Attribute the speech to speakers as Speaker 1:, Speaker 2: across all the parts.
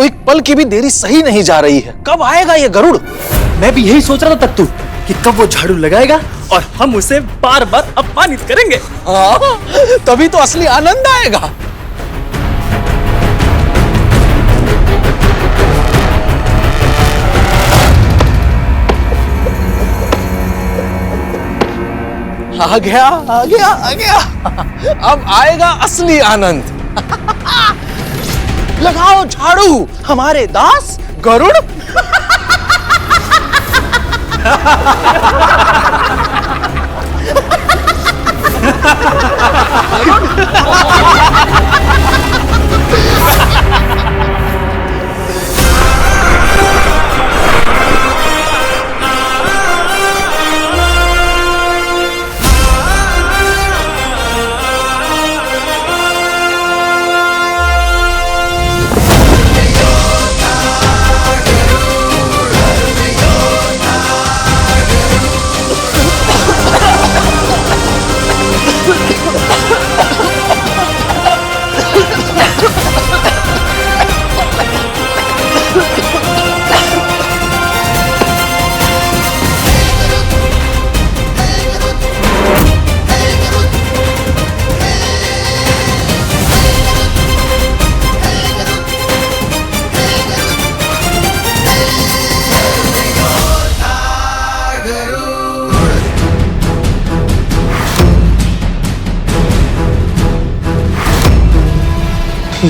Speaker 1: एक पल की भी देरी सही नहीं जा रही है। कब आएगा ये गरुड़?
Speaker 2: मैं भी यही सोच रहा था तख्तू कि कब वो झाड़ू लगाएगा और हम उसे बार बार अपमानित करेंगे।
Speaker 1: हाँ, तभी तो असली आनंद आएगा। आ गया आ गया आ गया, अब आएगा असली आनंद। लगाओ झाड़ू हमारे दास गरुड़।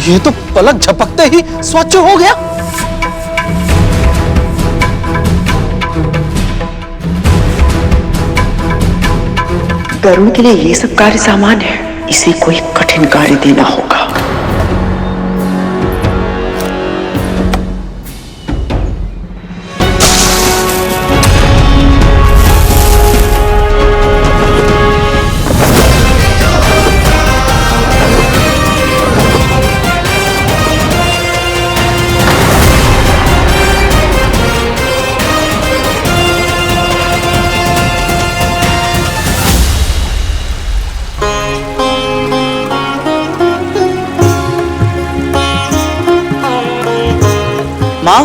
Speaker 1: ये तो पलक झपकते ही स्वच्छ हो गया।
Speaker 3: गरुड़ के लिए ये सब कार्य सामान्य है, इसे कोई कठिन कार्य देना होगा।
Speaker 2: माँ,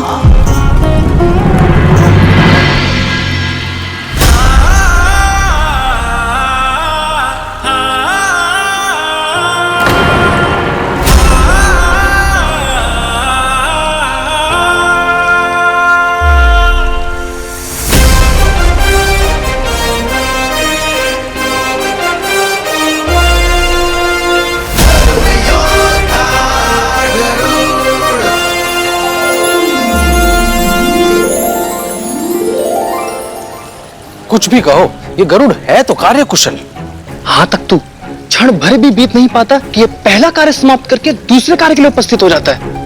Speaker 1: कुछ भी कहो, ये गरुड़ है तो कार्य कुशल।
Speaker 2: हाँ तख्तू, क्षण भर भी बीत नहीं पाता कि ये पहला कार्य समाप्त करके दूसरे कार्य के लिए उपस्थित हो जाता है।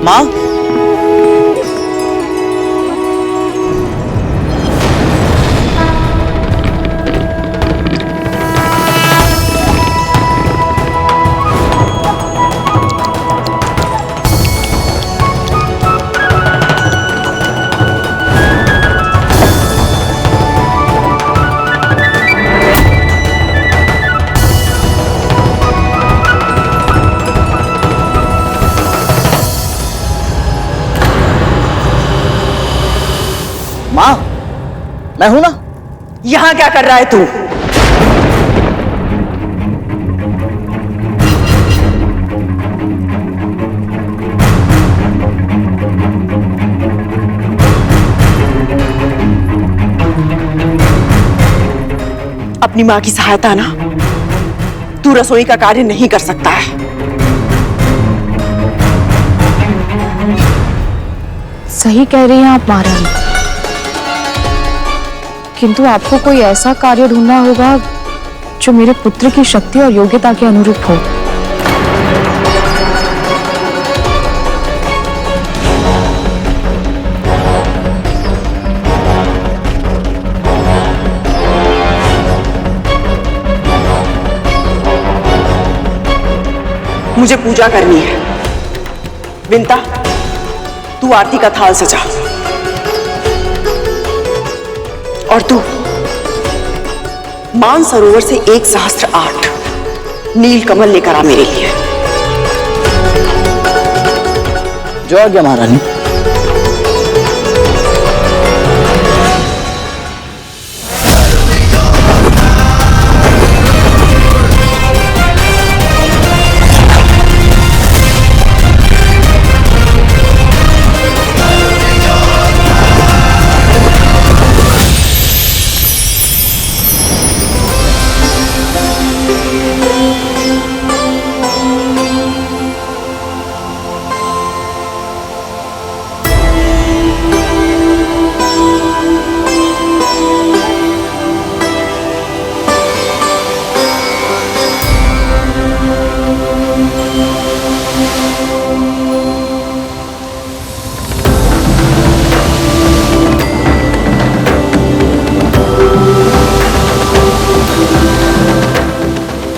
Speaker 2: माँ,
Speaker 1: माँ, मैं हूं ना।
Speaker 3: यहां क्या कर रहा है तू? अपनी मां की सहायता ना, तू रसोई का कार्य नहीं कर सकता है।
Speaker 4: सही कह रही हैं आप महारानी, किंतु आपको कोई ऐसा कार्य ढूंढना होगा जो मेरे पुत्र की शक्ति और योग्यता के अनुरूप हो।
Speaker 3: मुझे पूजा करनी है। विंता, तू आरती का थाल सजा और तू मानसरोवर से 1 सहस्त्र 8 नील कमल लेकर आ मेरे लिए।
Speaker 2: जो आज्ञा महारानी।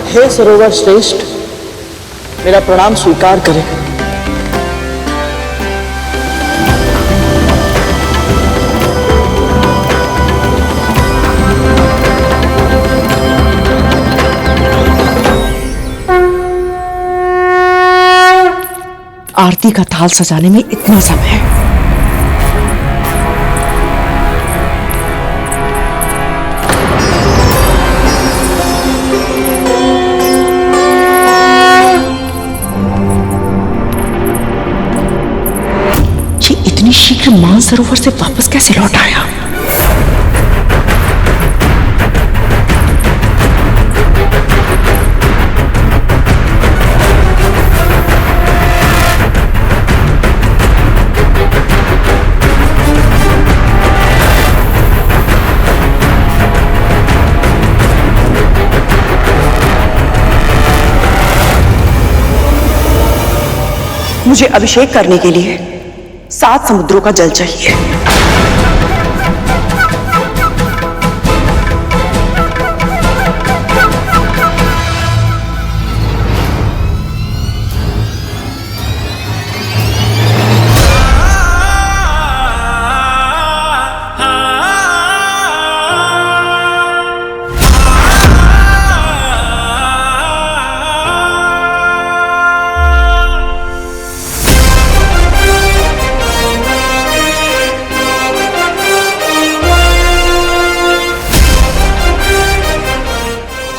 Speaker 2: हे सरोवर श्रेष्ठ, मेरा प्रणाम स्वीकार करें।
Speaker 3: आरती का थाल सजाने में इतना समय है। ये इतनी शीघ्र मानसरोवर से वापस कैसे लौट आया? मुझे अभिषेक करने के लिए 7 समुद्रों का जल चाहिए।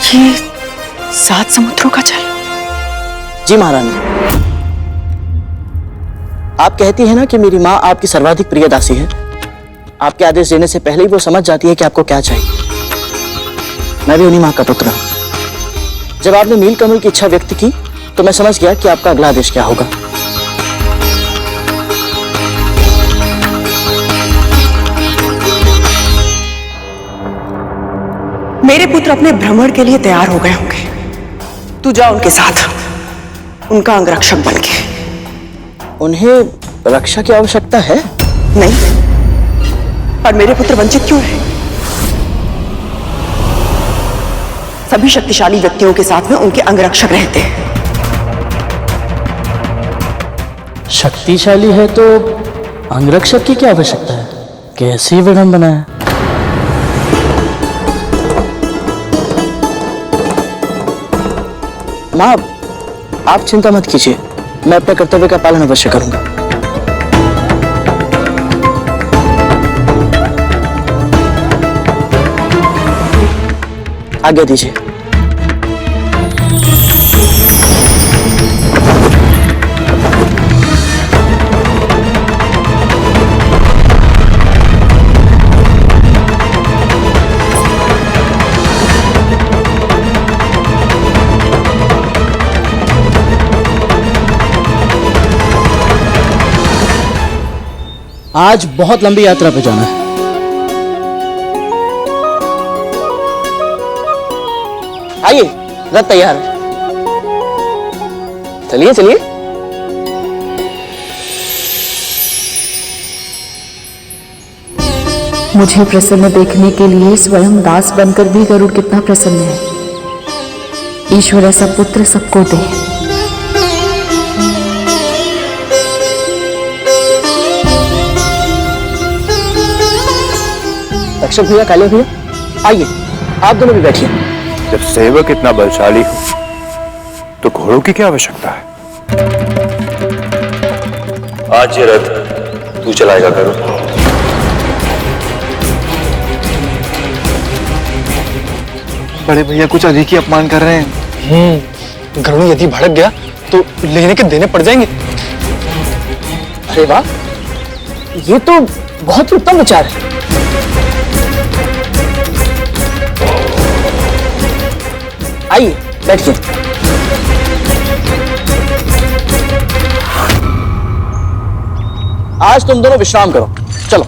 Speaker 3: ये 7 समुद्रों का जल।
Speaker 2: जी महारानी, आप कहती हैं ना कि मेरी माँ आपकी सर्वाधिक प्रिय दासी है। आपके आदेश देने से पहले ही वो समझ जाती है कि आपको क्या चाहिए। मैं भी उन्हीं माँ का पुत्र हूं। जब आपने नीलकमल की इच्छा व्यक्त की तो मैं समझ गया कि आपका अगला आदेश क्या होगा।
Speaker 3: मेरे पुत्र अपने भ्रमण के लिए तैयार हो गए होंगे। तू जा उनके साथ, उनका अंगरक्षक बन के।
Speaker 2: उन्हें रक्षा की आवश्यकता है?
Speaker 3: नहीं, पर मेरे पुत्र वंचित क्यों रहे? सभी शक्तिशाली व्यक्तियों के साथ में उनके अंगरक्षक रहते हैं।
Speaker 2: शक्तिशाली है तो अंगरक्षक की क्या आवश्यकता है? कैसी विडंबना है। माँ, आप चिंता मत कीजिए, मैं अपने कर्तव्य का पालन अवश्य करूंगा। आज्ञा दीजिए। आज बहुत लंबी यात्रा पे जाना है। आइए, रथ तैयार है। चलिए चलिए।
Speaker 4: मुझे प्रसन्न देखने के लिए स्वयं दास बनकर भी गरुड़ कितना प्रसन्न है। ईश्वर ऐसा पुत्र सबको दे।
Speaker 2: रक्षक भैया, कालिया भैया, आइए आप दोनों भी बैठिए।
Speaker 5: जब सेवक इतना बलशाली हो तो घोड़ों की क्या आवश्यकता है?
Speaker 6: आज ये रथ तू चलाएगा गरुड़।
Speaker 7: बड़े भैया कुछ अधिक ही अपमान कर रहे हैं। गरुड़ यदि भड़क गया तो लेने के देने पड़ जाएंगे।
Speaker 2: अरे वाह, ये तो बहुत ही उत्तम विचार है। आइए बैठिए। आज तुम दोनों विश्राम करो, चलो।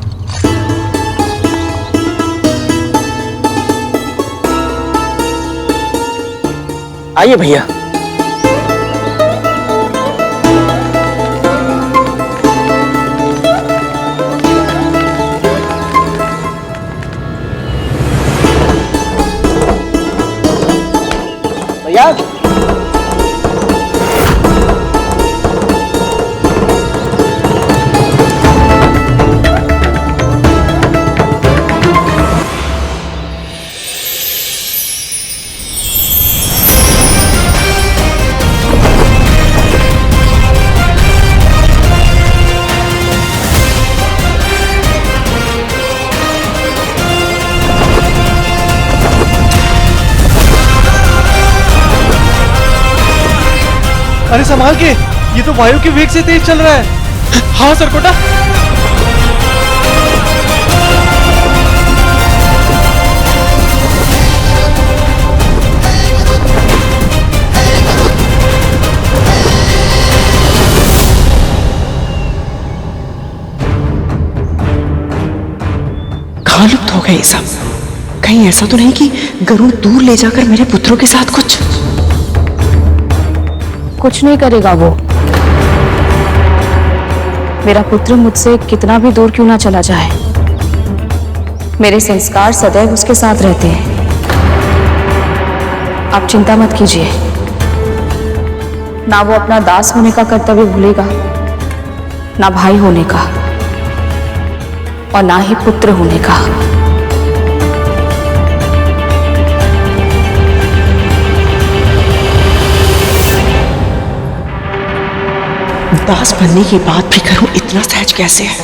Speaker 2: आइए भैया। भैया
Speaker 7: अरे संभाल के, ये तो वायु के वेग से तेज चल रहा है। हाँ सरकोटा।
Speaker 3: कहाँ लुप्त हो गए ये सब? कहीं ऐसा तो नहीं कि गरुड़ दूर ले जाकर मेरे पुत्रों के साथ
Speaker 4: कुछ नहीं करेगा वो। मेरा पुत्र मुझसे कितना भी दूर क्यों ना चला जाए, मेरे संस्कार सदैव उसके साथ रहते हैं। आप चिंता मत कीजिए, ना वो अपना दास होने का कर्तव्य भूलेगा, ना भाई होने का, और ना ही पुत्र होने का।
Speaker 3: दास बनने के बाद भी गरुड़ इतना सहज कैसे है?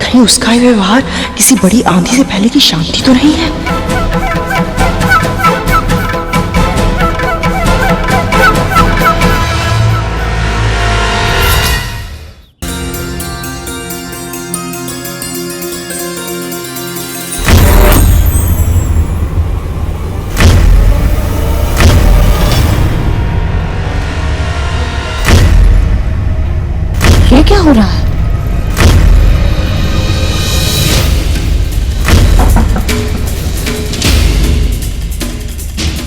Speaker 3: कहीं उसका ये व्यवहार किसी बड़ी आंधी से पहले की शांति तो नहीं है?
Speaker 4: ये क्या हो रहा है?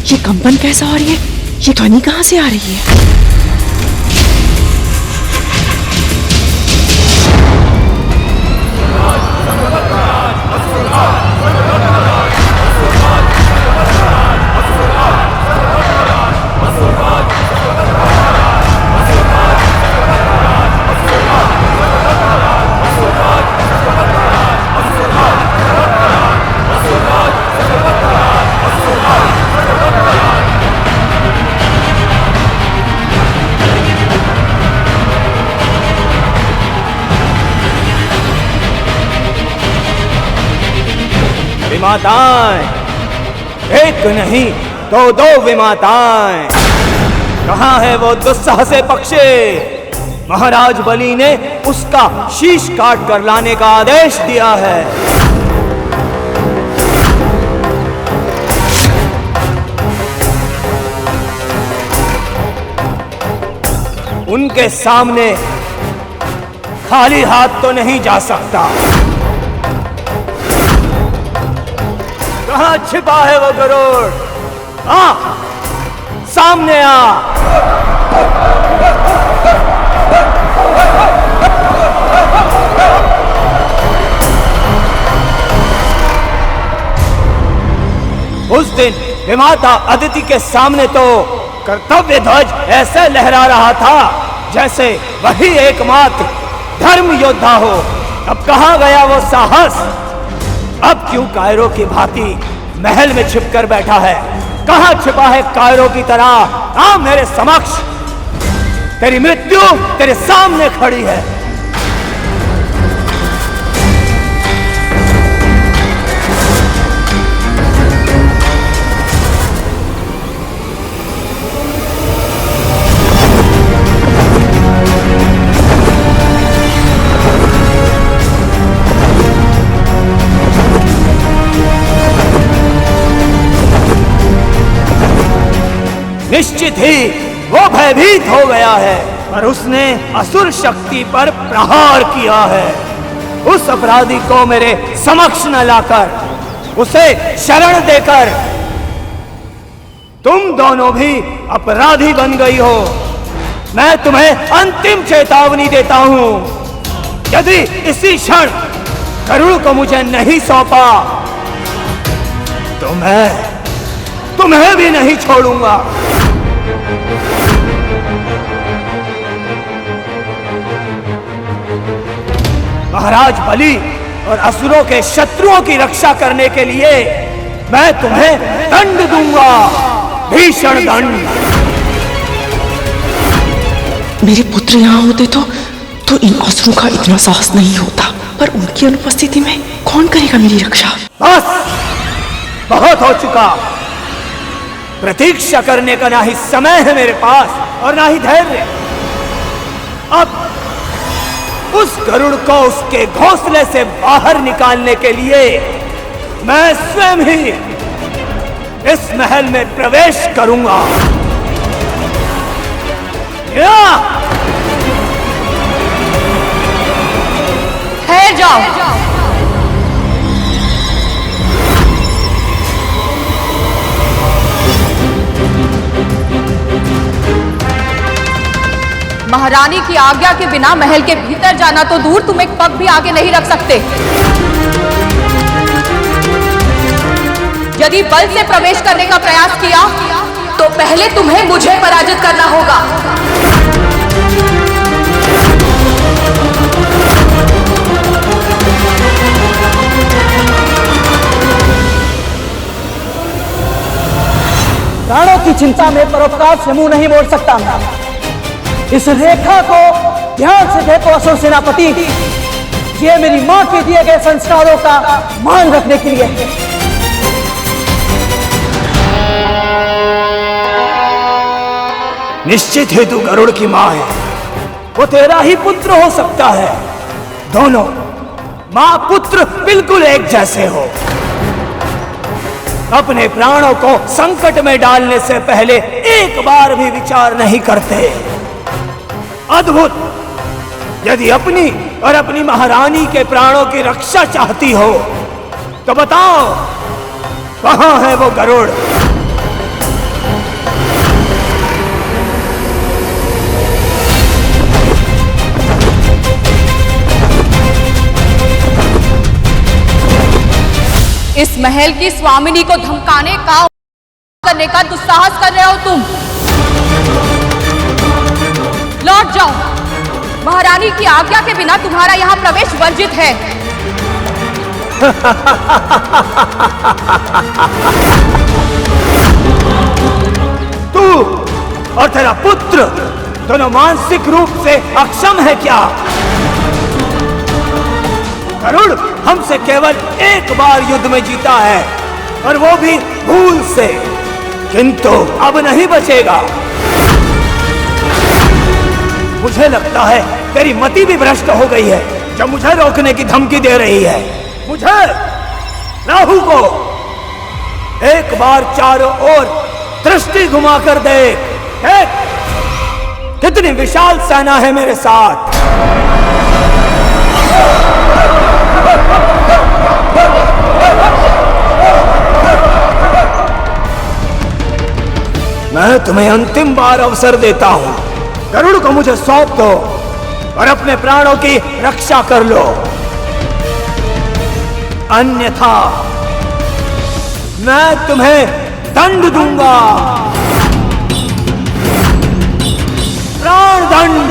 Speaker 3: ये कंपन कैसा हो रही है? ये ध्वनि कहां से आ रही है?
Speaker 8: विमाताएं, एक नहीं दो दो विमाताएं। कहाँ है वो दुस्साहसे पक्षी? महाराज बलि ने उसका शीश काट कर लाने का आदेश दिया है। उनके सामने खाली हाथ तो नहीं जा सकता। कहाँ छिपा है वो गरुड़? आ, सामने आ। उस दिन विमाता अदिति के सामने तो कर्तव्य ध्वज ऐसे लहरा रहा था जैसे वही एकमात्र धर्म योद्धा हो। अब कहाँ गया वो साहस? अब क्यों कायरों की भांति महल में छिपकर बैठा है। कहां छिपा है कायरों की तरह? आ मेरे समक्ष, तेरी मृत्यु तेरे सामने खड़ी है। निश्चित ही वो भयभीत हो गया है और उसने असुर शक्ति पर प्रहार किया है। उस अपराधी को मेरे समक्ष न लाकर, उसे शरण देकर तुम दोनों भी अपराधी बन गई हो। मैं तुम्हें अंतिम चेतावनी देता हूं, यदि इसी क्षण गरुड़ को मुझे नहीं सौंपा तो मैं तुम्हें भी नहीं छोड़ूंगा। महाराज बलि और असुरों के शत्रुओं की रक्षा करने के लिए मैं तुम्हें दंड दूंगा, भीषण दंड।
Speaker 3: मेरे पुत्र यहाँ होते तो इन असुरों का इतना साहस नहीं होता, पर उनकी अनुपस्थिति में कौन करेगा मेरी रक्षा?
Speaker 8: बस, बहुत हो चुका। प्रतीक्षा करने का ना ही समय है मेरे पास और ना ही धैर्य। अब उस गरुड़ को उसके घोंसले से बाहर निकालने के लिए मैं स्वयं ही इस महल में प्रवेश करूंगा।
Speaker 4: ठहर जाओ। महारानी की आज्ञा के बिना महल के भीतर जाना तो दूर, तुम एक पग भी आगे नहीं रख सकते। यदि बल से प्रवेश करने का प्रयास किया तो पहले तुम्हें मुझे पराजित करना होगा।
Speaker 2: प्राणों की चिंता में परोपकार से मुंह नहीं मोड़ सकता मैं। इस रेखा को ध्यान से देखो असुर सेनापति, ये मेरी मां के दिए गए संस्कारों का मान रखने के लिए है।
Speaker 8: निश्चित ही तू गरुड़ की मां है, वो तेरा ही पुत्र हो सकता है। दोनों मां पुत्र बिल्कुल एक जैसे हो। अपने प्राणों को संकट में डालने से पहले एक बार भी विचार नहीं करते। अद्भुत! यदि अपनी और अपनी महारानी के प्राणों की रक्षा चाहती हो तो बताओ, कहां है वो गरुड़?
Speaker 4: इस महल की स्वामिनी को धमकाने का, करने का दुस्साहस कर रहे हो तुम। लौट जाओ। महारानी की आज्ञा के बिना तुम्हारा यहाँ प्रवेश वर्जित है।
Speaker 8: तू और तेरा पुत्र दोनों मानसिक रूप से अक्षम है क्या? गरुड़ हमसे केवल एक बार युद्ध में जीता है और वो भी भूल से, किंतु अब नहीं बचेगा। मुझे लगता है तेरी मति भी भ्रष्ट हो गई है जो मुझे रोकने की धमकी दे रही है। मुझे, राहु को एक बार चारों ओर दृष्टि घुमाकर देख, कितनी विशाल सेना है मेरे साथ। मैं तुम्हें अंतिम बार अवसर देता हूं, गरुड़ को मुझे सौंप दो और अपने प्राणों की रक्षा कर लो, अन्यथा मैं तुम्हें दंड दूंगा, प्राण दंड।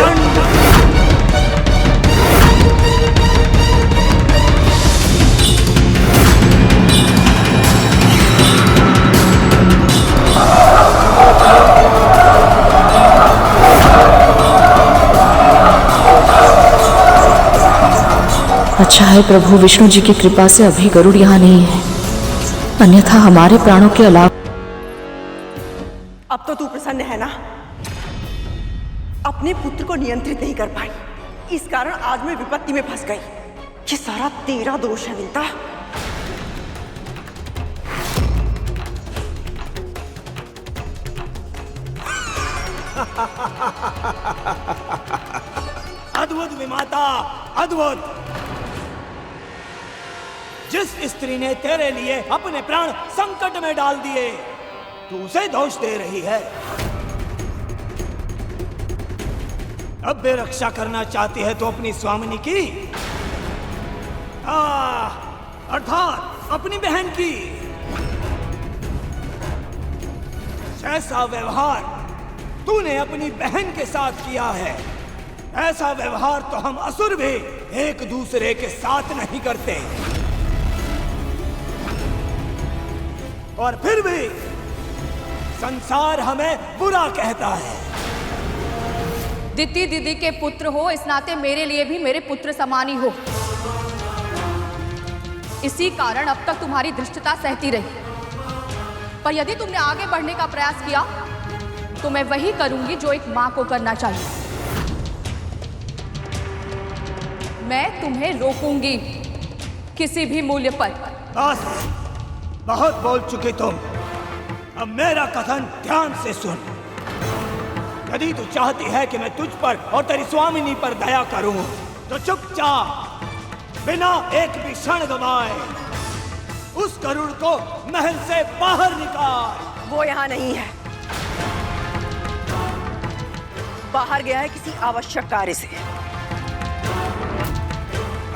Speaker 4: अच्छा है प्रभु विष्णु जी की कृपा से अभी गरुड़ यहाँ नहीं है, अन्यथा हमारे प्राणों के अलावा।
Speaker 3: अब तो तू प्रसन्न है ना? अपने पुत्र को नियंत्रित नहीं कर पाई, इस कारण आज मैं विपत्ति में फंस गई। ये सारा तेरा दोष है विंता।
Speaker 8: अद्भुत विमाता, अद्भुत। जिस स्त्री ने तेरे लिए अपने प्राण संकट में डाल दिए, तू उसे दोष दे रही है। अब भी रक्षा करना चाहती है तो अपनी स्वामिनी की, अर्थात अपनी बहन की। जैसा व्यवहार तूने अपनी बहन के साथ किया है, ऐसा व्यवहार तो हम असुर भी एक दूसरे के साथ नहीं करते। और फिर भी संसार हमें बुरा कहता है।
Speaker 9: दिति दीदी के पुत्र हो, इस नाते मेरे लिए भी मेरे पुत्र समान ही हो। इसी कारण अब तक तुम्हारी धृष्टता सहती रही, पर यदि तुमने आगे बढ़ने का प्रयास किया तो मैं वही करूंगी जो एक मां को करना चाहिए। मैं तुम्हें रोकूंगी किसी भी मूल्य पर।
Speaker 8: बस, बहुत बोल चुके तुम। अब मेरा कथन ध्यान से सुन। यदि तू चाहती है कि मैं तुझ पर और तेरी स्वामिनी पर दया करूं, तो चुपचाप बिना एक भी क्षण गवाए उस गरुड़ को महल से बाहर निकाल।
Speaker 3: वो यहाँ नहीं है, बाहर गया है किसी आवश्यक कार्य से।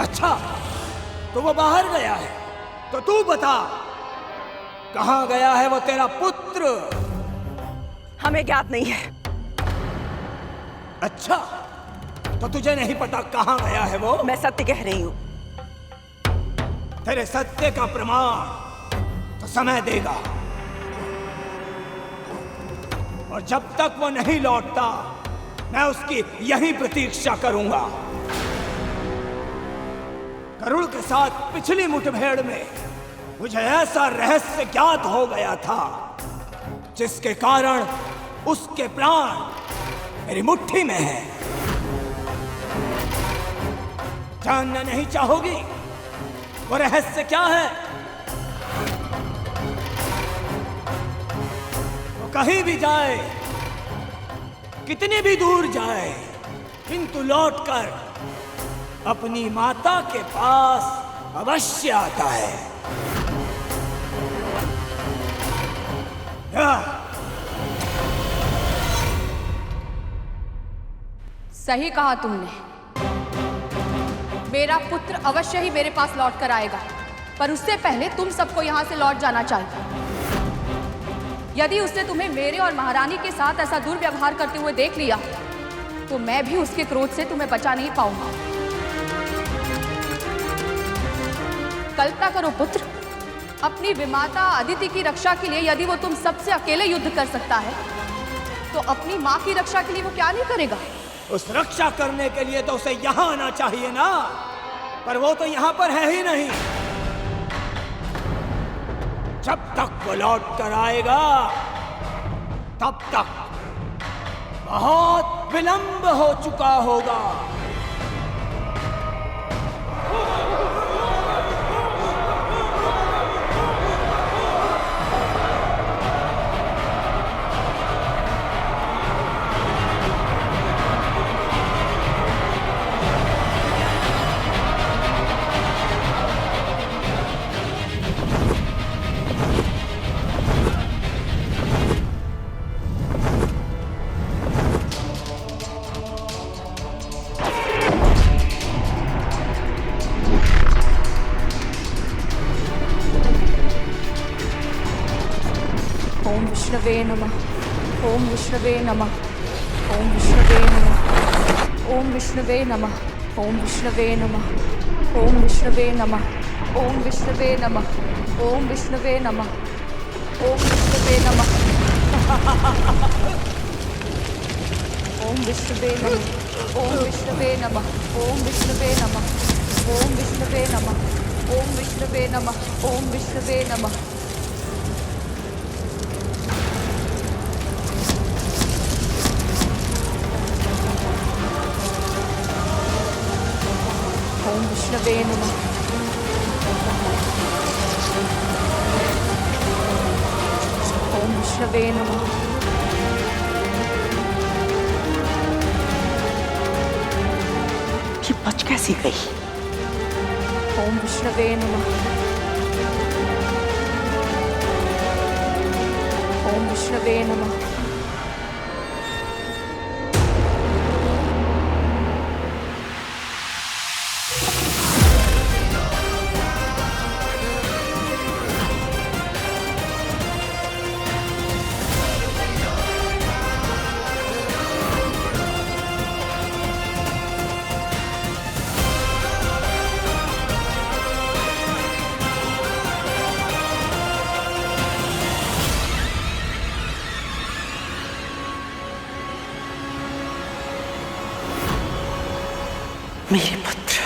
Speaker 8: अच्छा, तो वो बाहर गया है, तो तू बता कहाँ गया है वो तेरा पुत्र?
Speaker 3: हमें ज्ञात नहीं है।
Speaker 8: अच्छा, तो तुझे नहीं पता कहाँ गया है वो?
Speaker 3: मैं सत्य कह रही हूँ।
Speaker 8: तेरे सत्य का प्रमाण तो समय देगा, और जब तक वो नहीं लौटता मैं उसकी यही प्रतीक्षा करूंगा। गरुड़ के साथ पिछली मुठभेड़ में मुझे ऐसा रहस्य ज्ञात हो गया था जिसके कारण उसके प्राण मेरी मुट्ठी में है। जानना नहीं चाहोगी वो रहस्य क्या है? वो कहीं भी जाए, कितनी भी दूर जाए, किंतु लौटकर अपनी माता के पास अवश्य आता है।
Speaker 9: सही कहा तुमने। मेरा पुत्र अवश्य ही मेरे पास लौट कर आएगा, पर उससे पहले तुम सबको यहाँ से लौट जाना चाहिए। यदि उसने तुम्हें मेरे और महारानी के साथ ऐसा दुर्व्यवहार करते हुए देख लिया तो मैं भी उसके क्रोध से तुम्हें बचा नहीं पाऊंगा। कल्पना करो पुत्र, अपनी विमाता अदिति की रक्षा के लिए यदि वो तुम सबसे अकेले युद्ध कर सकता है तो अपनी माँ की रक्षा के लिए वो क्या नहीं करेगा?
Speaker 8: उस रक्षा करने के लिए तो उसे यहाँ आना चाहिए ना, पर वो तो यहाँ पर है ही नहीं। जब तक वो लौट कर आएगा तब तक बहुत विलंब हो चुका होगा।
Speaker 9: ओम विष्णवे नमः। ओम विष्णवे नमः। ओम विष्णवे नमः। ओम विष्णवे नमः। ओम विष्णवे नमः। ओम विष्णवे नमः। ओम विष्णवे नमः। ओम विष्णवे नमः। ओम विष्णवे नमः। ओम विष्णवे नमः। ओम विष्णवे नमः। ओम विष्णवे नमः। ओम विष्णवे नमः, ओम विष्णवे नमः, ओम विष्णवे नमः। ओम विष्णवे नमः। ओम विष्णवे नमः।
Speaker 3: ये बच कैसी गई?
Speaker 9: ओम विष्णवे नमः। ओम विष्णवे नमः।
Speaker 3: मेरे पुत्र,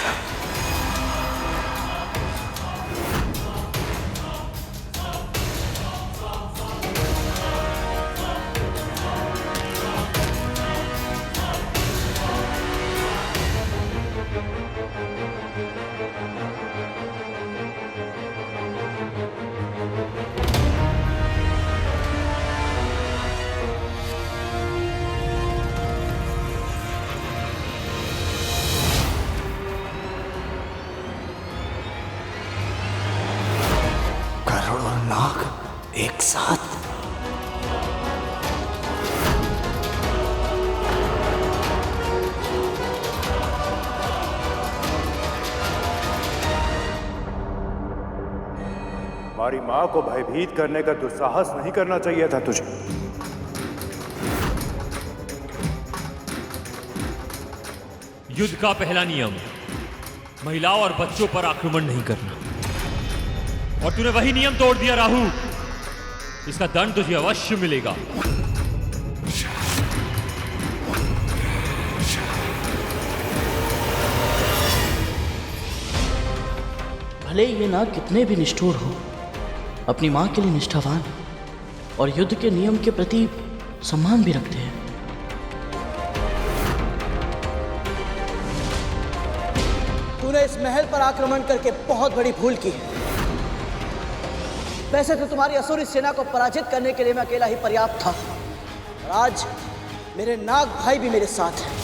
Speaker 2: एक साथ।
Speaker 5: हमारी मां को भयभीत करने का दुस्साहस नहीं करना चाहिए था तुझे।
Speaker 10: युद्ध का पहला नियम महिलाओं और बच्चों पर आक्रमण नहीं करना, और तूने वही नियम तोड़ दिया राहु। इसका दंड तुझे अवश्य मिलेगा।
Speaker 2: भले ये नाग कितने भी निष्ठुर हो, अपनी मां के लिए निष्ठावान और युद्ध के नियम के प्रति सम्मान भी रखते हैं। तूने इस महल पर आक्रमण करके बहुत बड़ी भूल की है। वैसे तो तुम्हारी असुरी सेना को पराजित करने के लिए मैं अकेला ही पर्याप्त था, और आज मेरे नाग भाई भी मेरे साथ हैं।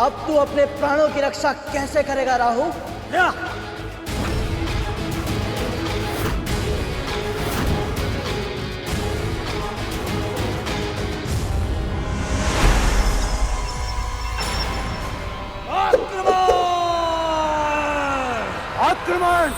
Speaker 2: अब तू अपने प्राणों की रक्षा कैसे करेगा राहु?
Speaker 5: आक्रमण!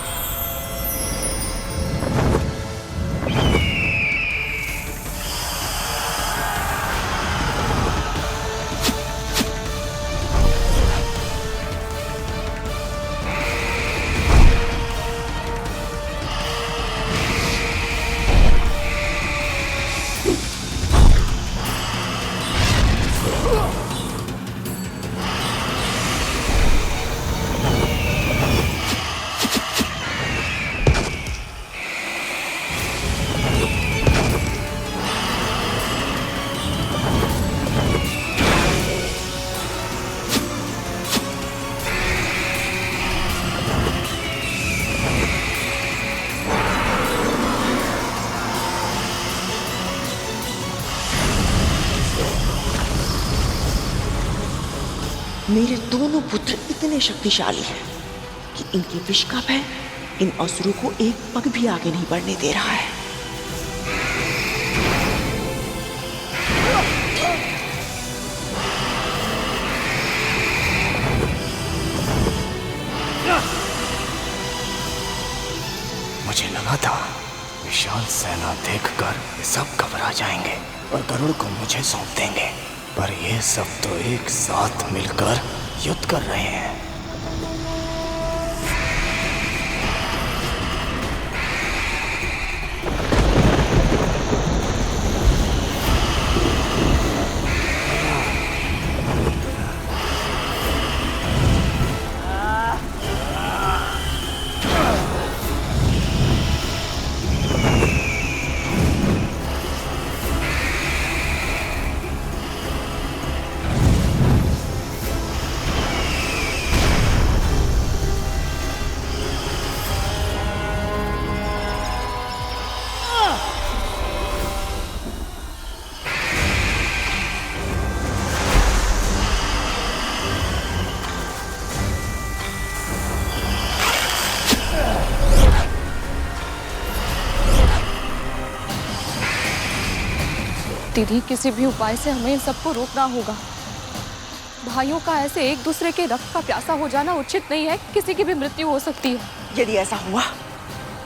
Speaker 3: मेरे दोनों पुत्र इतने शक्तिशाली हैं कि इनके विष का भय इन असुरों को एक पग भी आगे नहीं बढ़ने दे रहा है।
Speaker 2: मुझे लगा था विशाल सेना देखकर सब घबरा जाएंगे और गरुड़ को मुझे सौंप देंगे, पर ये सब तो एक साथ मिलकर युद्ध कर रहे हैं।
Speaker 9: दीदी, किसी भी उपाय से हमें इन सबको रोकना होगा। भाइयों का ऐसे एक दूसरे के रक्त का प्यासा हो जाना उचित नहीं है। किसी की भी मृत्यु हो सकती है।
Speaker 3: यदि ऐसा हुआ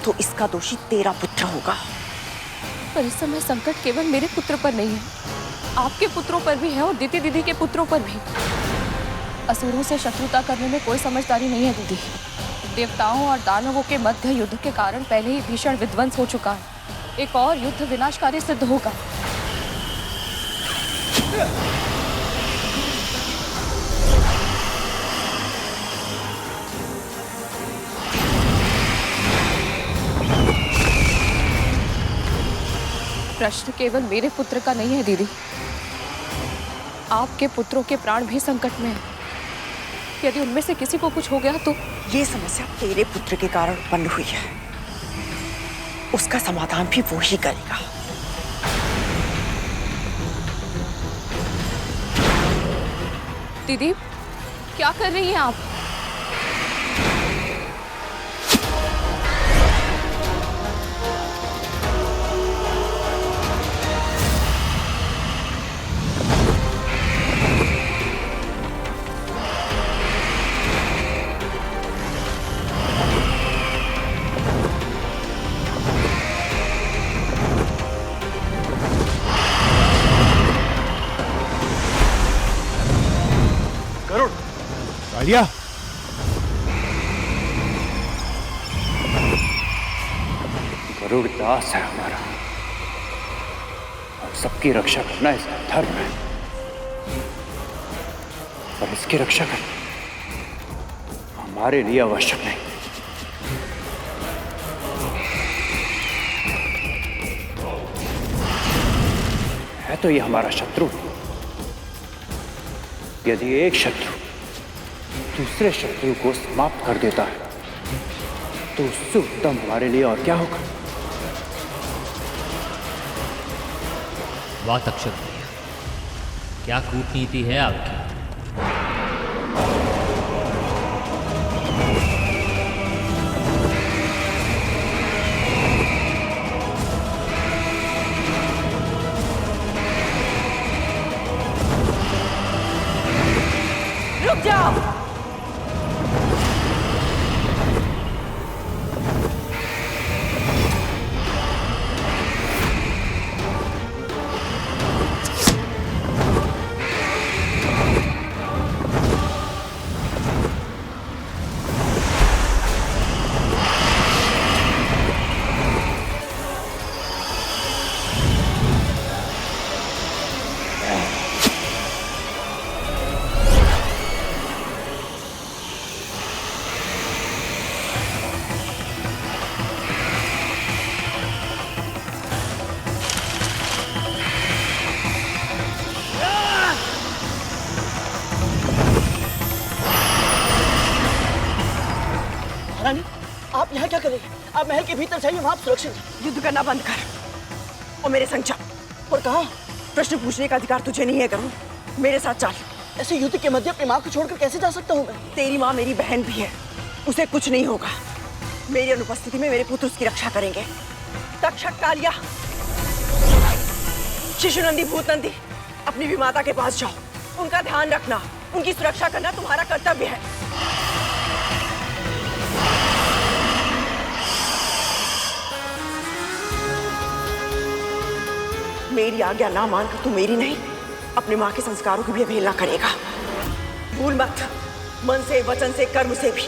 Speaker 3: तो इसका दोषी तेरा पुत्र होगा।
Speaker 9: पर इस समय संकट केवल मेरे पुत्र पर नहीं है, आपके पुत्रों पर भी है और दीदी दीदी के पुत्रों पर भी। असुरों से शत्रुता करने में कोई समझदारी नहीं है दीदी। देवताओं और दानवों के मध्य युद्ध के कारण पहले ही भीषण विध्वंस हो चुका है। एक और युद्ध विनाशकारी सिद्ध होगा। प्रश्न केवल मेरे पुत्र का नहीं है दीदी, आपके पुत्रों के प्राण भी संकट में हैं। यदि उनमें से किसी को कुछ हो गया तो?
Speaker 3: ये समस्या तेरे पुत्र के कारण उत्पन्न हुई है, उसका समाधान भी वो ही करेगा।
Speaker 9: दीदी, क्या कर रही हैं आप?
Speaker 7: आलिया,
Speaker 5: गरुड़ दास है हमारा और सबकी रक्षा करना इसका धर्म है, पर इसकी रक्षा करना हमारे लिए आवश्यक नहीं। है तो ये हमारा शत्रु। यदि एक शत्रु दूसरे शत्रु को समाप्त कर देता है तो उससे उत्तम हमारे लिए और क्या होगा?
Speaker 10: वाह तक्षक भैया, क्या कूटनीति है आपकी।
Speaker 3: रुक जाओ।
Speaker 2: रानी, आप यहाँ क्या कर रही हैं? आप महल के भीतर जाइए, वहाँ आप सुरक्षित हैं।
Speaker 3: युद्ध करना बंद कर और मेरे संग चल।
Speaker 2: और कहाँ?
Speaker 3: प्रश्न पूछने का अधिकार तुझे नहीं है गरुड़, मेरे साथ चल।
Speaker 2: ऐसे युद्ध के मध्य अपनी माँ को छोड़कर कैसे जा सकता हूँ मैं?
Speaker 3: तेरी माँ मेरी बहन भी है, उसे कुछ नहीं होगा। मेरी अनुपस्थिति में मेरे पुत्र उसकी रक्षा करेंगे। तक्षक कालिया, शिशुनंदी, भूतनंदी, अपनी भी माता के पास जाओ, उनका ध्यान रखना, उनकी सुरक्षा करना तुम्हारा कर्तव्य है। मेरी आज्ञा ना मानकर तू मेरी नहीं, अपनी माँ के संस्कारों की भी अवहेलना करेगा। भूल मत, मन से, वचन से, कर्म से भी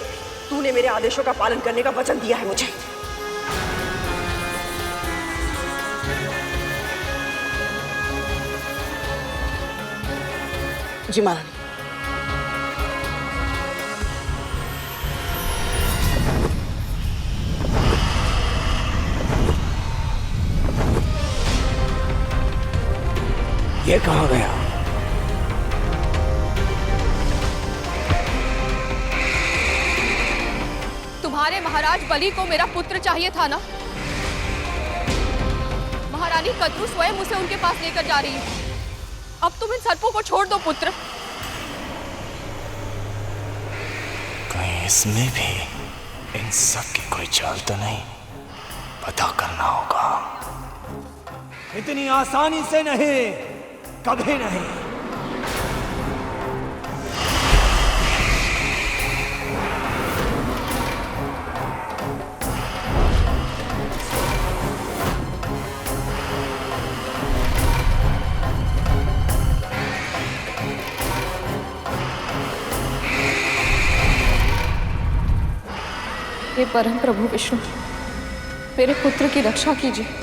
Speaker 3: तूने मेरे आदेशों का पालन करने का वचन दिया है मुझे।
Speaker 2: जी महारानी।
Speaker 8: ये कहाँ गया?
Speaker 9: तुम्हारे महाराज बलि को मेरा पुत्र चाहिए था ना? महारानी कद्रू स्वयं उसे उनके पास लेकर जा रही है। अब तुम इन सर्पों को छोड़ दो पुत्र।
Speaker 11: कहीं इसमें भी इन सब की कोई चाल तो नहीं? पता करना होगा।
Speaker 8: इतनी आसानी से नहीं, कभी नहीं।
Speaker 9: हे परम प्रभु विष्णु, मेरे पुत्र की रक्षा कीजिए।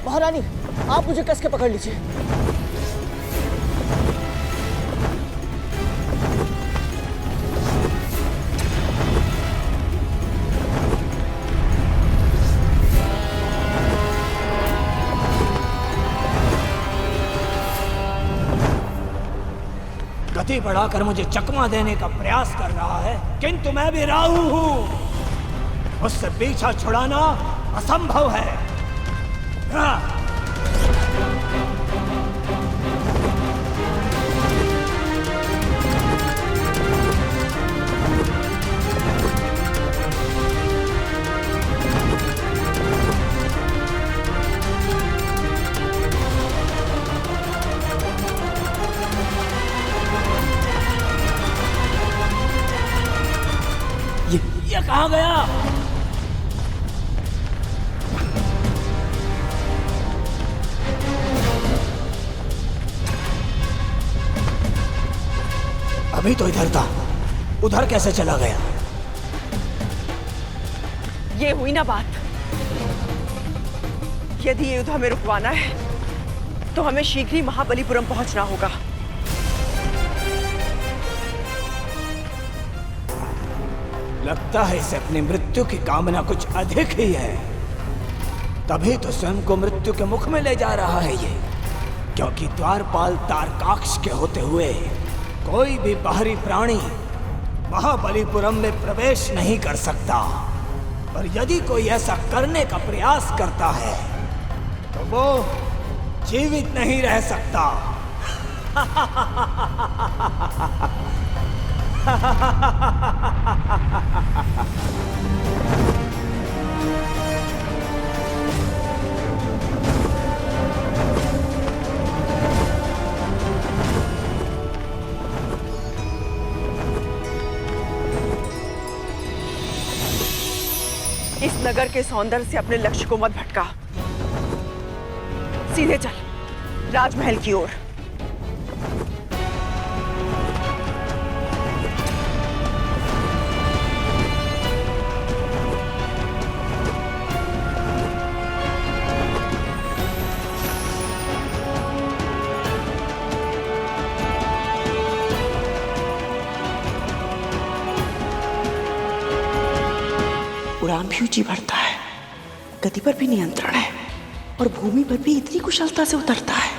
Speaker 2: महारानी, आप मुझे कस के पकड़ लीजिए।
Speaker 8: गति बढ़ाकर मुझे चकमा देने का प्रयास कर रहा है, किंतु मैं भी राहु हूं। उससे पीछा छुड़ाना असंभव है। ये कहाँ गया? अभी तो इधर था, उधर कैसे चला गया?
Speaker 3: ये हुई ना बात। यदि ये युद्ध हमें रुकवाना है तो हमें शीघ्र ही महाबलीपुरम पहुंचना होगा।
Speaker 8: लगता है इसे अपनी मृत्यु की कामना कुछ अधिक ही है, तभी तो स्वयं को मृत्यु के मुख में ले जा रहा है ये। क्योंकि द्वारपाल तारकाक्ष के होते हुए कोई भी बाहरी प्राणी महाबलीपुरम में प्रवेश नहीं कर सकता। और यदि कोई ऐसा करने का प्रयास करता है तो वो जीवित नहीं रह सकता।
Speaker 3: इस नगर के सौंदर्य से अपने लक्ष्य को मत भटका। सीधे चल राजमहल की ओर। उड़ान भी ऊंची बढ़ता है, गति पर भी नियंत्रण है और भूमि पर भी इतनी कुशलता से उतरता है।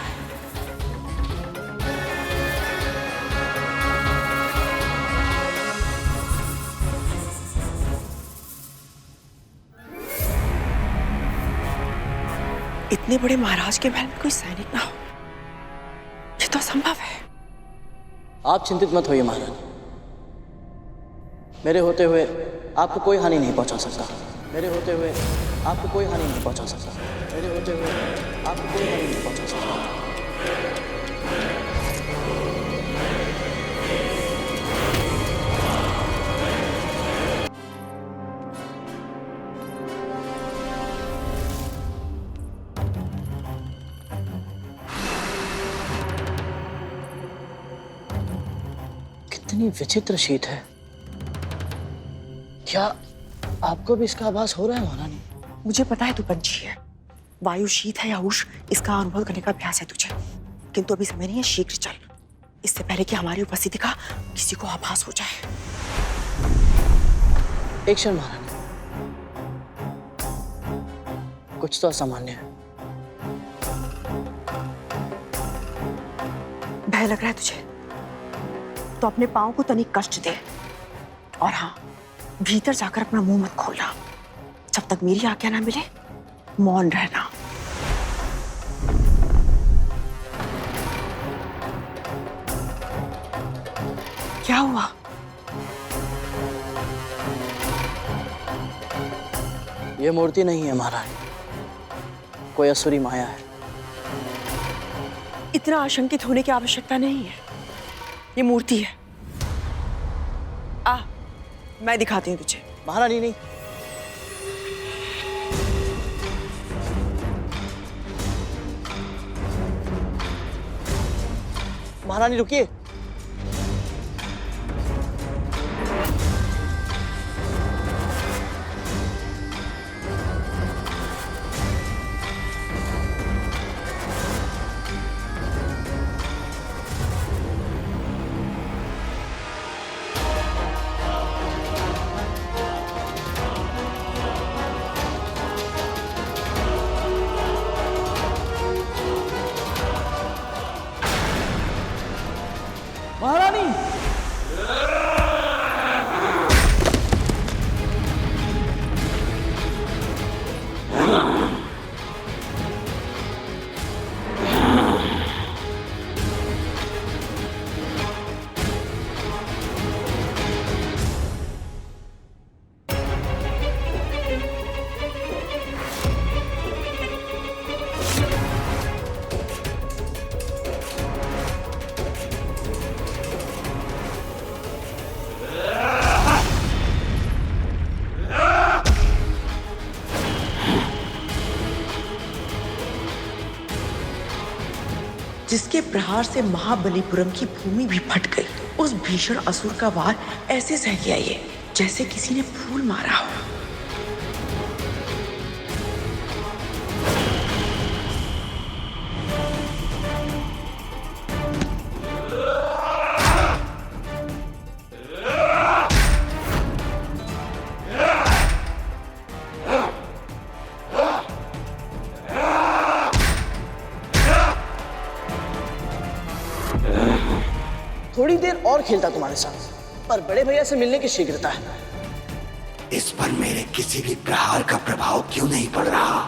Speaker 3: इतने बड़े महाराज के महल में कोई सैनिक ना हो, ये तो असंभव है।
Speaker 2: आप चिंतित मत होइए महारानी, मेरे होते हुए आपको कोई हानि नहीं पहुंचा सकता। मेरे होते हुए आपको कोई हानि नहीं पहुंचा सकता। मेरे होते हुए आपको कोई हानि नहीं पहुंचा सकता। कितनी विचित्र शीत है। क्या आपको भी इसका आभास हो रहा है महारानी?
Speaker 3: मुझे पता है तू पंछी है, वायु शीत है या उष्ण इसका अनुभव करने का अभ्यास है तुझे, किंतु अभी समय नहीं है। शीघ्र चल, इससे पहले कि हमारी उपस्थिति का किसी को आभास हो जाए।
Speaker 2: एक क्षण महारानी, कुछ तो असामान्य है।
Speaker 3: भय लग रहा है तुझे तो अपने पाँव को तनिक कष्ट दे, और हाँ, भीतर जाकर अपना मुंह मत खोलना। जब तक मेरी आज्ञा ना मिले मौन रहना। क्या हुआ?
Speaker 2: ये मूर्ति नहीं है महारानी, कोई असुरी माया है।
Speaker 3: इतना आशंकित होने की आवश्यकता नहीं है, ये मूर्ति है। मैं दिखाती हूँ तुझे।
Speaker 2: महारानी नहीं, महारानी रुकिए। महारानी,
Speaker 3: जिसके प्रहार से महाबलीपुरम की भूमि भी फट गई, उस भीषण असुर का वार ऐसे सह गया ये, जैसे किसी ने फूल मारा हो।
Speaker 2: थोड़ी देर और खेलता तुम्हारे साथ, पर बड़े भैया से मिलने की शीघ्रता है।
Speaker 12: इस पर मेरे किसी भी प्रहार का प्रभाव क्यों नहीं पड़ रहा?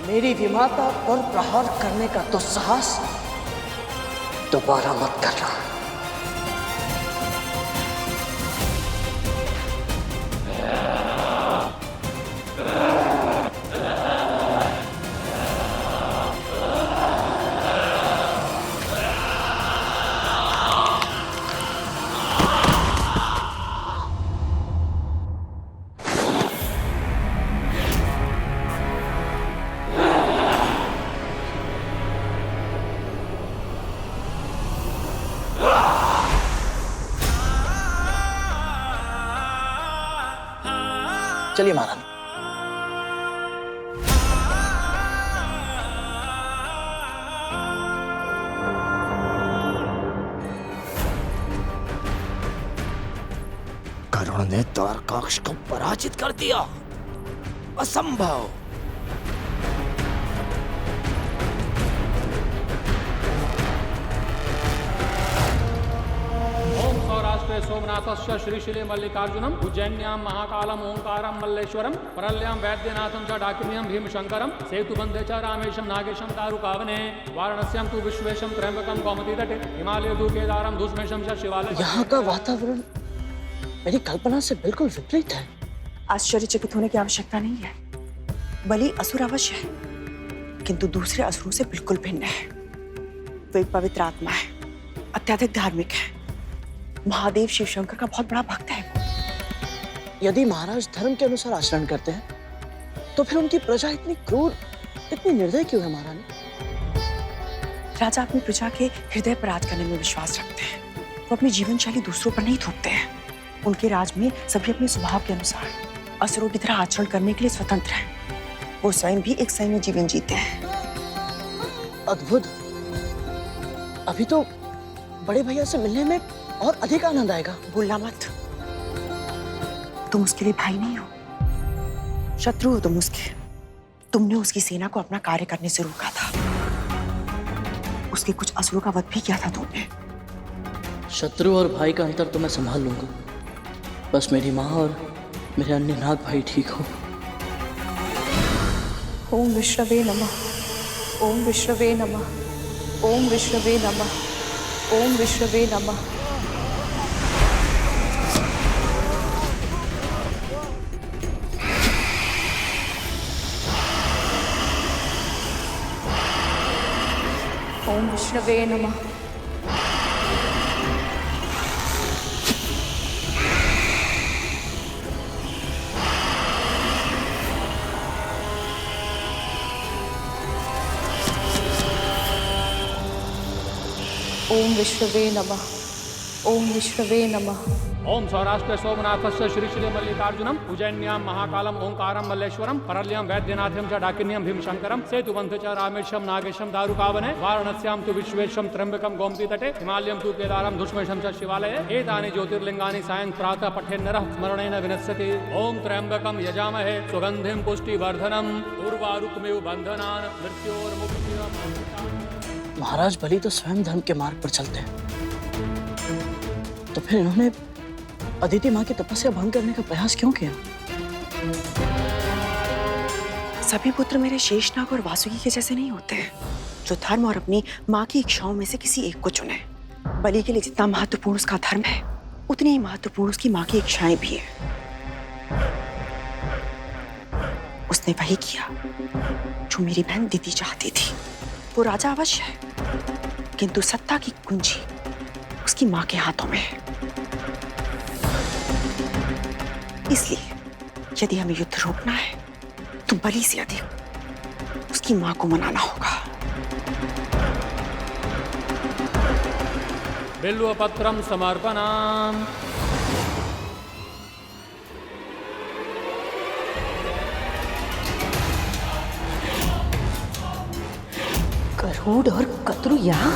Speaker 2: मेरी विमाता पर प्रहार करने का तो साहस दोबारा मत करना। चलिए महारानी।
Speaker 12: करुण ने द्वारकाक्ष को पराजित कर दिया। असंभव।
Speaker 13: सौराष्ट्रे सोमनाथस्य श्रीशिले मल्लिकार्जुनम उज्जैन्यां महाकालम ओंकारम मल्लेश्वरम परल्यां वैद्यनाथं च डाकिन्यं भीमशंकरम सेतुबंधे च रामेशं नागेशं दारुकावने वाराणस्यां तु विश्वेशं त्र्यंबकं कौमुदी तटे हिमालय केदारं धूष्मेशं च शिवालय।
Speaker 2: यहाँ का वातावरण मेरी कल्पना से बिल्कुल विपरीत है।
Speaker 3: आश्चर्यचकित होने की आवश्यकता नहीं है। बलि असुर अवश्य है, किंतु दूसरे असुरों से बिल्कुल भिन्न है। वो एक पवित्र आत्मा है, अत्यधिक धार्मिक है, महादेव शिव शंकर का बहुत बड़ा भक्त है।
Speaker 2: यदि महाराज धर्म के अनुसार आचरण करते हैं तो फिर उनकी प्रजा इतनी क्रूर, इतनी निर्दयी क्यों है महारानी?
Speaker 3: राजा अपनी प्रजा के हृदय पर राज करने में विश्वास रखते हैं। वो अपनी जीवन शैली दूसरों पर नहीं थोपते हैं। उनके राज में सभी अपने स्वभाव के अनुसार असुरों की तरह आचरण करने के लिए स्वतंत्र हैं। वो स्वयं भी एक संयमी जीवन जीते हैं।
Speaker 2: अद्भुत। अभी तो बड़े भैया से मिलने में और अधिक आनंद आएगा।
Speaker 3: भूलना मत, तुम उसके लिए भाई नहीं हो, शत्रु हो तुम उसके। तुमने उसकी सेना को अपना कार्य करने से रोका था। उसके कुछ असुरों का वध भी किया था तुमने।
Speaker 2: शत्रु और भाई का अंतर तो मैं संभाल लूंगा, बस मेरी माँ और मेरे अन्य नाग भाई ठीक हो।
Speaker 9: ओम विष्णवे नमः। ओम विष्णवे नमः। ओम विष्णवे नमः। ओम विष्णवे नमः। ओम विष्णवे नमः। ओम विष्णवे नमः। ओम विष्णवे नमः।
Speaker 13: ओम सौराष्ट्र सोमनाथस्य श्रीशैले मल्लिकार्जुनम उज्जैन्यां महाकालम ओंकारम मल्लेश्वरम परल्यां वैद्यनाथं च डाकिन्यं भीमशंकरम सेतुबन्धे च रामेशं नागेशं दारुकावने वाराणस्यां तु विश्वेशं त्र्यंबकं गोमती तटे हिमालयं तु केदारं धुष्मेशं च शिवालये एतानि ज्योतिर्लिंगानि सायं प्रातः पठेन्नरः स्मरणेन विनश्यति। ओम त्र्यंबकं यजामहे सुगन्धिं पुष्टिवर्धनम् उर्वारुकमिव बन्धनान् मृत्योर्मुक्तिरम्।
Speaker 2: महाराज बलि तो स्वयं धर्म के मार्ग पर चलते हैं, तो फिर इन्होंने अदिति माँ की तपस्या भंग करने का प्रयास क्यों किया?
Speaker 3: सभी पुत्र मेरे शेषनाग और वासुकी के जैसे नहीं होते हैं, जो धर्म और अपनी माँ की इच्छाओं में से किसी एक को चुने। बलि के लिए जितना महत्वपूर्ण उसका धर्म है, उतनी ही महत्वपूर्ण उसकी माँ की इच्छाएं भी है। उसने वही किया जो मेरी बहन दीदी चाहती थी। वो राजा अवश्य है, किंतु सत्ता की कुंजी उसकी माँ के हाथों में है। इसलिए यदि हमें युद्ध रोकना है तो बलि से अधिक उसकी माँ को मनाना होगा।
Speaker 13: बिल्वपत्रम समर्पणाम।
Speaker 3: गरुड़ और कतरू यहाँ?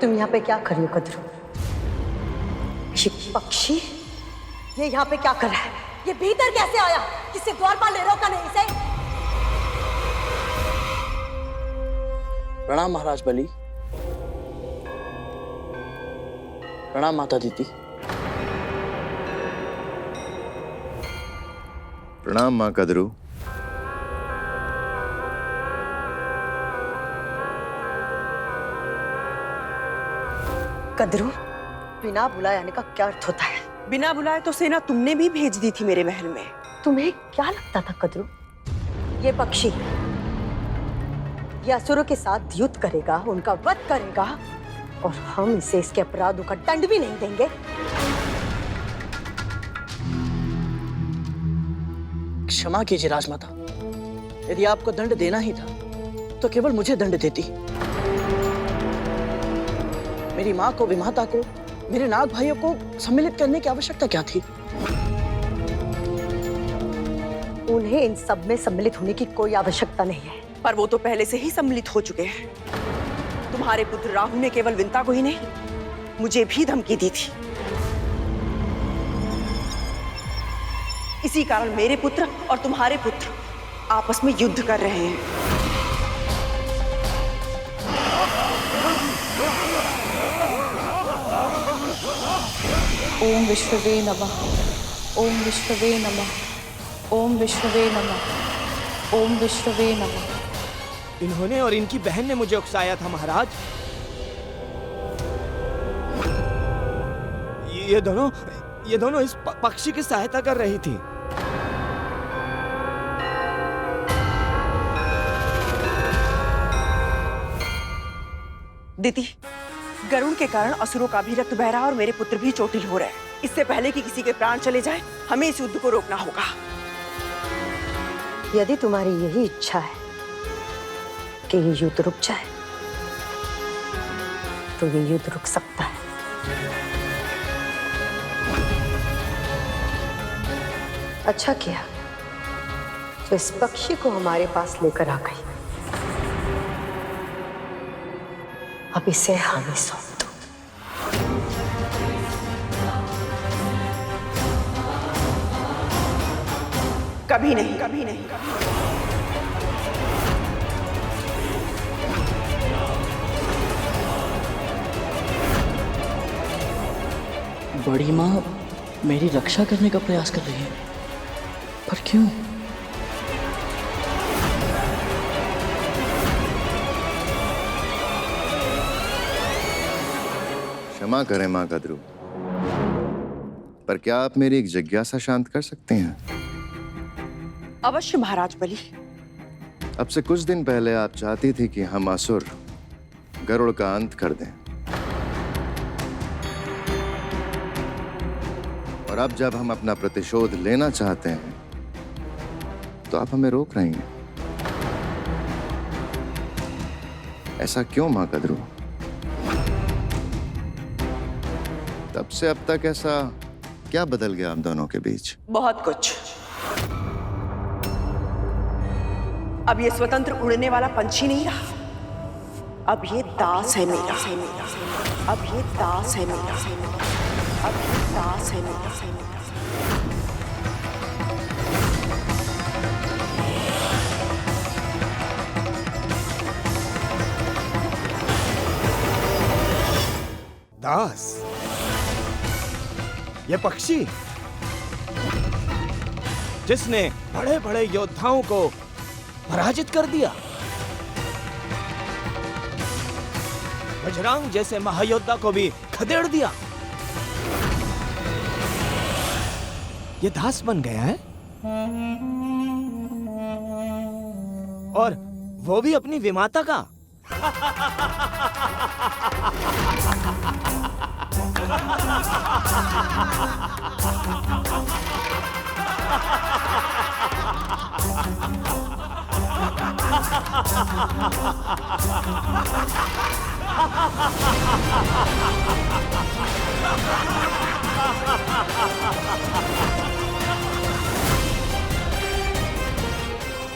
Speaker 14: तुम यहाँ पे क्या कर रही हो कद्रू?
Speaker 3: ये पक्षी
Speaker 14: ये यहाँ पे क्या कर रहा है? ये भीतर कैसे आया? किसी द्वारपाल ने रोका नहीं इसे?
Speaker 2: प्रणाम महाराज बलि। प्रणाम माता दीदी।
Speaker 15: प्रणाम माँ कद्रू।
Speaker 3: कद्रू,
Speaker 14: बिना बुलाए आने का क्या अर्थ होता है?
Speaker 3: बिना बुलाए तो सेना तुमने भी भेज दी थी मेरे महल में।
Speaker 14: तुम्हें क्या लगता था कद्रू? ये पक्षी ये असुरों के साथ युद्ध करेगा, उनका वध करेगा और हम इसे इसके अपराधों का दंड भी नहीं देंगे?
Speaker 2: क्षमा कीजिए राजमाता, यदि आपको दंड देना ही था तो केवल मुझे दंड देती। मेरी माँ को, विमाता को, मेरे नाग भाइयों को सम्मिलित करने की आवश्यकता क्या थी?
Speaker 14: उन्हें इन सब में सम्मिलित होने की कोई आवश्यकता नहीं है।
Speaker 3: पर वो तो पहले से ही सम्मिलित हो चुके हैं। तुम्हारे पुत्र राहु ने केवल विंता को ही नहीं, मुझे भी धमकी दी थी। इसी कारण मेरे पुत्र और तुम्हारे पुत्र आपस में युद्ध कर रहे हैं।
Speaker 9: ओम विष्णवे नमः, ओम विष्णवे नमः, ओम विष्णवे नमः, ओम विष्णवे नमः।
Speaker 8: इन्होंने और इनकी बहन ने मुझे उकसाया था महाराज। ये दोनों इस पक्षी की सहायता कर रही थी।
Speaker 3: दीदी, गरुड़ के कारण असुरों का भी रक्त बह रहा और मेरे पुत्र भी चोटिल हो रहे हैं। इससे पहले कि किसी के प्राण चले जाए, हमें इस युद्ध को रोकना होगा।
Speaker 14: यदि तुम्हारी यही इच्छा है कि ये युद्ध रुक जाए, तो ये युद्ध रुक सकता है। अच्छा किया तो इस पक्षी को हमारे पास लेकर आ गई। अब इसे हमें सौंप दो।
Speaker 3: कभी नहीं, कभी नहीं, कभी नहीं।
Speaker 2: बड़ी माँ मेरी रक्षा करने का प्रयास कर रही है, पर क्यों?
Speaker 15: क्षमा करें माँ कद्रू, पर क्या आप मेरी एक जिज्ञासा शांत कर सकते हैं?
Speaker 3: अवश्य महाराज बलि।
Speaker 15: अब से कुछ दिन पहले आप चाहती थी कि हम असुर गरुड़ का अंत कर दें, और अब जब हम अपना प्रतिशोध लेना चाहते हैं तो आप हमें रोक रही हैं। ऐसा क्यों माँ कद्रू? तब से अब तक ऐसा क्या बदल गया आप दोनों के बीच?
Speaker 3: बहुत कुछ। अब ये स्वतंत्र उड़ने वाला पंछी नहीं रहा, अब ये दास है मेरा। अब ये दास है मेरा। अब ये दास है मेरा।
Speaker 8: दास? ये पक्षी जिसने बड़े बड़े योद्धाओं को पराजित कर दिया, बजरंग जैसे महायोद्धा को भी खदेड़ दिया, ये दास बन गया है? और वो भी अपनी विमाता का?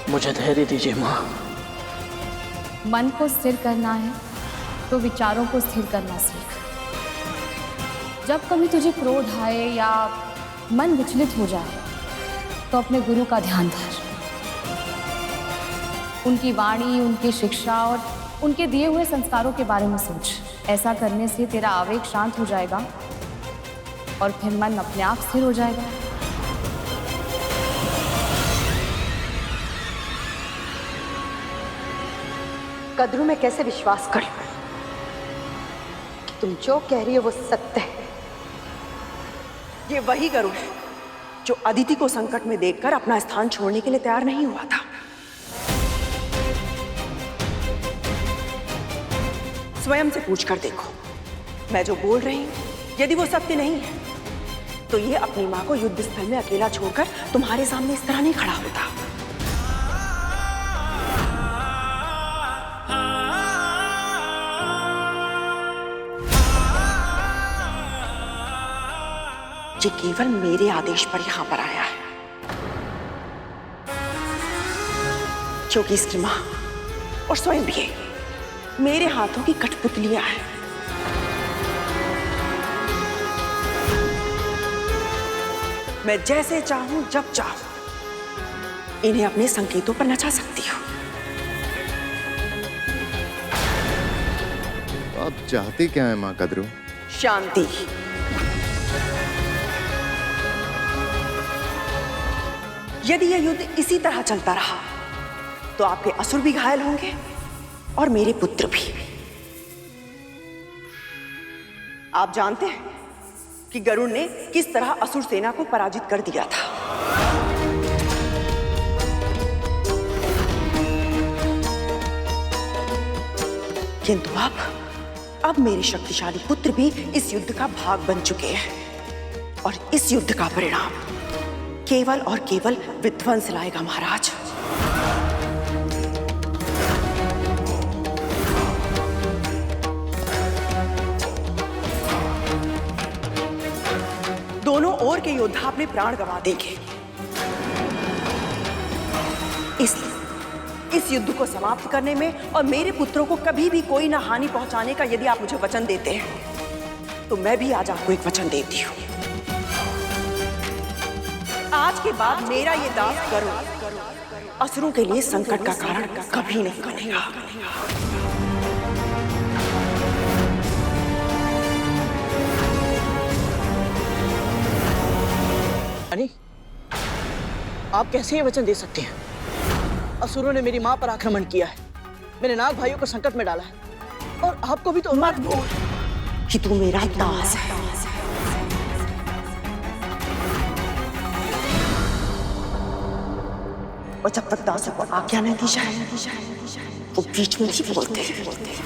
Speaker 2: मुझे धैर्य दीजिए माँ।
Speaker 9: मन को स्थिर करना है तो विचारों को स्थिर करना सीख। जब कभी तुझे क्रोध आए या मन विचलित हो जाए तो अपने गुरु का ध्यान धर। उनकी वाणी, उनकी शिक्षा और उनके दिए हुए संस्कारों के बारे में सोच। ऐसा करने से तेरा आवेग शांत हो जाएगा और फिर मन अपने आप स्थिर हो जाएगा।
Speaker 14: कद्रू में कैसे विश्वास कर लूं कि तुम जो कह रही हो वो सत्य है?
Speaker 3: ये वही गरुड़ है जो अदिति को संकट में देखकर अपना स्थान छोड़ने के लिए तैयार नहीं हुआ था। स्वयं से पूछकर देखो, मैं जो बोल रही हूं यदि वो सत्य नहीं है तो ये अपनी मां को युद्ध स्थल में अकेला छोड़कर तुम्हारे सामने इस तरह नहीं खड़ा होता। ये केवल मेरे आदेश पर यहां पर आया है, क्योंकि इसकी मां और स्वयं भी मेरे हाथों की कठपुतलियां हैं। मैं जैसे चाहूं जब चाहूं इन्हें अपने संकेतों पर नचा सकती हूँ।
Speaker 15: तो आप चाहती क्या है माँ कद्रू?
Speaker 3: शांति। यदि यह युद्ध इसी तरह चलता रहा तो आपके असुर भी घायल होंगे और मेरे पुत्र भी। आप जानते हैं कि गरुड़ ने किस तरह असुर सेना को पराजित कर दिया था। किंतु अब मेरे शक्तिशाली पुत्र भी इस युद्ध का भाग बन चुके हैं और इस युद्ध का परिणाम केवल और केवल विध्वंस लाएगा महाराज। दोनों ओर के योद्धा अपने प्राण गंवा देंगे। इसलिए इस युद्ध को समाप्त करने में और मेरे पुत्रों को कभी भी कोई ना हानि पहुंचाने का यदि आप मुझे वचन देते हैं तो मैं भी आज आपको एक वचन देती हूं। आज के बाद मेरा ये दास गरुड़ असुरों के लिए संकट का कारण कभी नहीं बनेगा।
Speaker 2: रानी, आप कैसे ये वचन दे सकते हैं? असुरों ने मेरी मां पर आक्रमण किया है, मेरे नाग भाइयों को संकट में डाला है और आपको भी तो
Speaker 3: मत बोल कि तू मेरा दास है। और जब तक दासों को आज्ञा नहीं दी जाए वो बीच में ही बोलते हैं।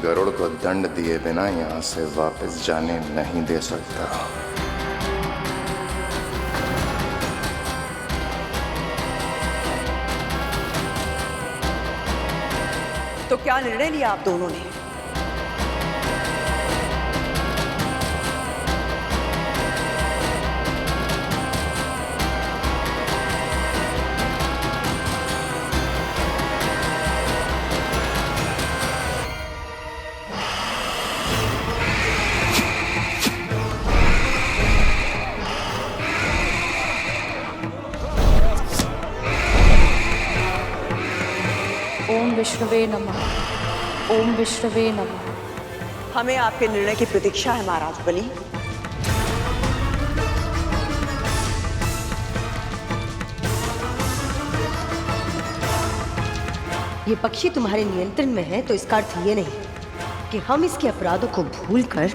Speaker 15: गरुड़ को दंड दिए बिना यहां से वापस जाने नहीं दे सकता।
Speaker 3: तो क्या निर्णय लिया आप दोनों ने?
Speaker 9: ओम विष्णुवे नमः। ओम विष्णुवे नमः।
Speaker 3: हमें आपके निर्णय की प्रतीक्षा है महाराज बलि।
Speaker 14: ये पक्षी तुम्हारे नियंत्रण में है तो इसका अर्थ ये नहीं कि हम इसके अपराधों को भूलकर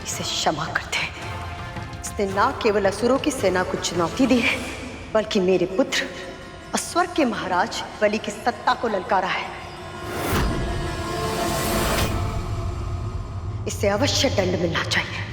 Speaker 14: इसे क्षमा करते हैं। इसने न केवल असुरों की सेना को चुनौती दी है बल्कि मेरे पुत्र और स्वर्ग के महाराज बलि की सत्ता को ललकारा है। इसे अवश्य दंड मिलना चाहिए।